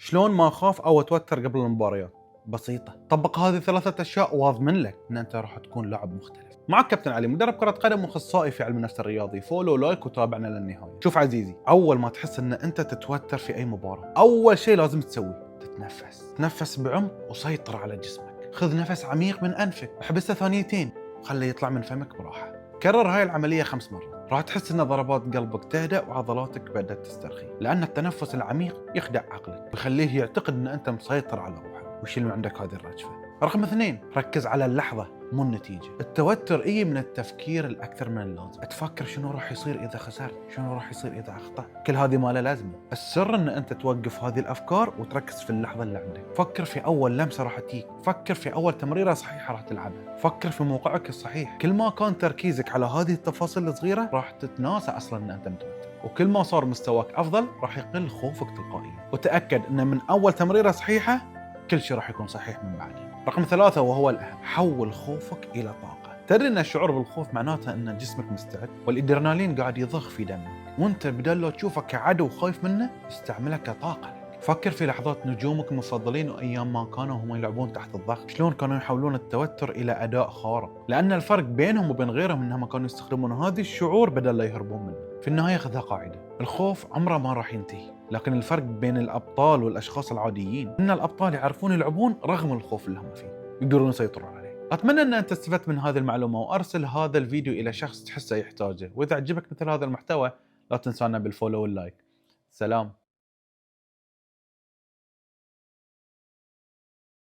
شلون ما اخاف او اتوتر قبل المباريات؟ بسيطة، طبق هذه ثلاثة اشياء واضمن لك ان انت راح تكون لاعب مختلف. معك كابتن علي، مدرب كرة قدم واخصائي في علم النفس الرياضي. فولو لايك وتابعنا للنهاية. شوف عزيزي، اول ما تحس ان انت تتوتر في اي مباراة، اول شيء لازم تسويه تتنفس بعمق وسيطر على جسمك. خذ نفس عميق من انفك، احبسه ثانيتين وخليه يطلع من فمك براحة. كرر هاي العملية 5 مرات، راح تحس ان ضربات قلبك تهدأ وعضلاتك بدأت تسترخي، لان التنفس العميق يخدع عقلك ويخليه يعتقد ان انت مسيطر على روحك ويشيل من عندك هذه الرجفة. رقم 2، ركز على اللحظة مو النتيجة. التوتر يجي من التفكير الأكثر من اللازم، تفكر شنو راح يصير إذا خسرت، شنو راح يصير إذا أخطأت، كل هذه ما له لازمة. السر إن أنت توقف هذه الأفكار وتركز في اللحظة اللي عندك. فكر في أول لمسة راح تجيك، فكر في أول تمريرة صحيحة راح تلعبها، فكر في موقعك الصحيح. كل ما كان تركيزك على هذه التفاصيل الصغيرة راح تتناسى أصلاً إن أنت متوتر، وكل ما صار مستواك أفضل راح يقل خوفك تلقائيا. وتأكد إن من أول تمريرة صحيحة كل شيء راح يكون صحيح من بعده. رقم 3 وهو الأهم، حول خوفك إلى طاقة. تدري أن الشعور بالخوف معناته أن جسمك مستعد والإدرينالين قاعد يضخ في دمك، وأنت بدل لا تشوفه كعدو خايف منه استعمله كطاقة لك. فكر في لحظات نجومك المفضلين وأيام ما كانوا هم يلعبون تحت الضغط، شلون كانوا يحولون التوتر إلى أداء خارق، لأن الفرق بينهم وبين غيرهم أنهم كانوا يستخدمون هذا الشعور بدل لا يهربون منه. في النهاية خذها قاعدة، الخوف عمره ما راح ينتهي، لكن الفرق بين الأبطال والأشخاص العاديين إن الأبطال يعرفون يلعبون رغم الخوف اللي هم فيه، يقدرون يسيطرون عليه. أتمنى أن أنت استفدت من هذه المعلومة، وأرسل هذا الفيديو إلى شخص تحسه يحتاجه. وإذا عجبك مثل هذا المحتوى لا تنسانا بالفولو واللايك. سلام.